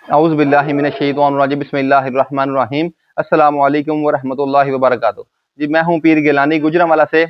औज़ु बिल्लाहि मिनश शैतानिर रजीम बिस्मिल्लाहिर रहमानिर रहीम अस्सलामु अलैकुम व रहमतुल्लाहि व बरकातुहू। जी मैं हूँ पीर गिलानी गुजरांवाला से।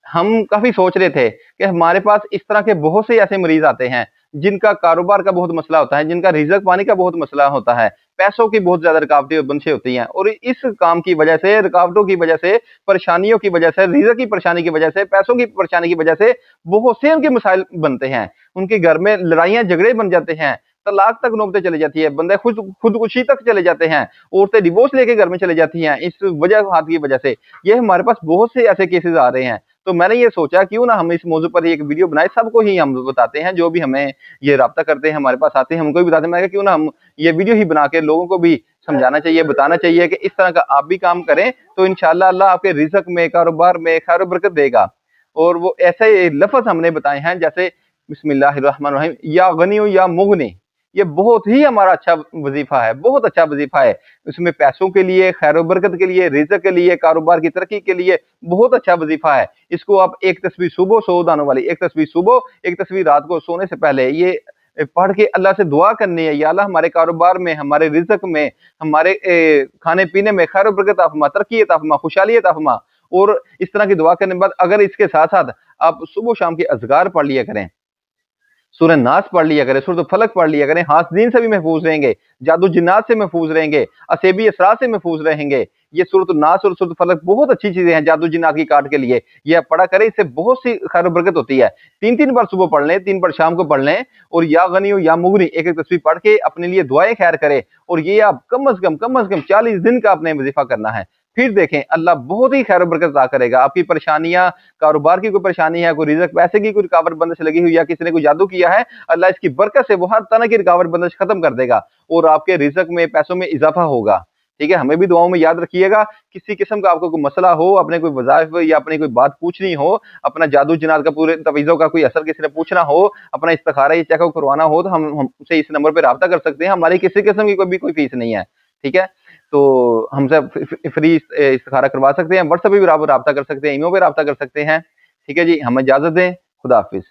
हम काफ़ी सोच रहे थे कि हमारे पास इस तरह के बहुत से ऐसे मरीज़ आते हैं, जिनका कारोबार का बहुत मसला होता है, जिनका रिज़्क पानी का बहुत मसला होता है, पैसों की बहुत ज़्यादा रुकावटें और बंदिशें होती हैं और इस काम की वजह से, रुकावटों की वजह से, परेशानियों की वजह से, रिज़्क की परेशानी की वजह से, पैसों की परेशानी की वजह से बहुत से उनके मसाइल बनते हैं। उनके घर में लड़ाइयाँ झगड़े बन जाते हैं, तलाक तक नौबतें चली जाती है, बंदे खुदकुशी तक चले जाते हैं, औरतें डिवोर्स लेके घर में चली जाती हैं, इस वजह की वजह से। ये हमारे पास बहुत से ऐसे केसेज़ आ रहे हैं। तो मैंने ये सोचा क्यों ना हम इस मौजू पर एक वीडियो बनाए, सबको ही हम बताते हैं, जो भी हमें ये राब्ता करते हैं, हमारे पास आते हैं, हमको भी बताते हैं। मैं कहा क्यों ना हम ये वीडियो ही बना के लोगों को भी समझाना चाहिए, बताना चाहिए कि इस तरह का आप भी काम करें तो इंशाअल्लाह अल्लाह आपके रिज़्क में, कारोबार में खैर बरकत देगा। और वो ऐसे लफ्ज़ हमने बताए हैं जैसे बिस्मिल्लाहिर रहमानिर रहीम, या गनी या मुगनी। ये बहुत ही हमारा अच्छा वजीफा है, बहुत अच्छा वजीफा है। इसमें पैसों के लिए, खैर बरकत के लिए, रिज़्क के लिए, कारोबार की तरक्की के लिए बहुत अच्छा वजीफा है। इसको आप एक तस्बीह सुबह 100 दानों वाली, एक तस्बीह सुबह, एक तस्बीह रात को सोने से पहले ये पढ़ के अल्लाह से दुआ करनी है, या अल्लाह हमारे कारोबार में, हमारे रिज़्क में, हमारे खाने-पीने में खैर बरकत अता फरमा, तरक्की अता फरमा, खुशहाली अता फरमा। और इस तरह की दुआ करने के बाद अगर इसके साथ-साथ आप सुबह शाम के अज़कार पढ़ लिया करें, सूरह नास पढ़ लिया करें, सूरह फलक पढ़ लिया करें, हासदीन से भी महफूज रहेंगे, जादू जिन्नात से महफूज रहेंगे, असेबी असरार से महफूज रहेंगे। ये सूरह नास और सूरह फलक बहुत अच्छी चीजें हैं जादू जिन्नात की काट के लिए। ये आप पढ़ा करें, इससे बहुत सी खैर बरकत होती है। 3-3 बार सुबह पढ़ लें, 3 बार शाम को पढ़ लें, और या गनी हो या मुगनी एक-एक तस्बीह पढ़ के अपने लिए दुआएं खैर करें। और ये आप कम से कम 40 दिन का आपने वजीफा करना है। फिर देखें अल्लाह बहुत ही खैर बरकत अता करेगा। आपकी परेशानियां, कारोबार की कोई परेशानी है, कोई रिज़्क पैसे की कोई रुकावट बंदिश लगी हुई है, किसी ने कोई जादू किया है, अल्लाह इसकी बरकत से वो हर तरह की रुकावट बंदिश खत्म कर देगा और आपके रिज़्क में, पैसों में इजाफा होगा। ठीक है? हमें भी दुआओं में याद रखिएगा। किसी किस्म का आपको कोई मसला हो, अपने कोई वज़ाइफ या अपनी कोई बात पूछनी हो, अपना जादू जिन्नात का पूरे तवीज़ों का कोई असर किसी ने पूछना हो, अपना इस्तिखारा या चेकअप करवाना हो, तो हम हमसे इस नंबर पे राब्ता कर सकते हैं। हमारी किसी किस्म की कोई फीस नहीं है। ठीक है? तो हमसे फ्री इस्तिखारा करवा सकते हैं। व्हाट्सएप पे भी राब्ता कर सकते हैं, ईमेल पे राब्ता कर सकते हैं। ठीक है जी? हमें इजाज़त दें। खुदा हाफ़िज़।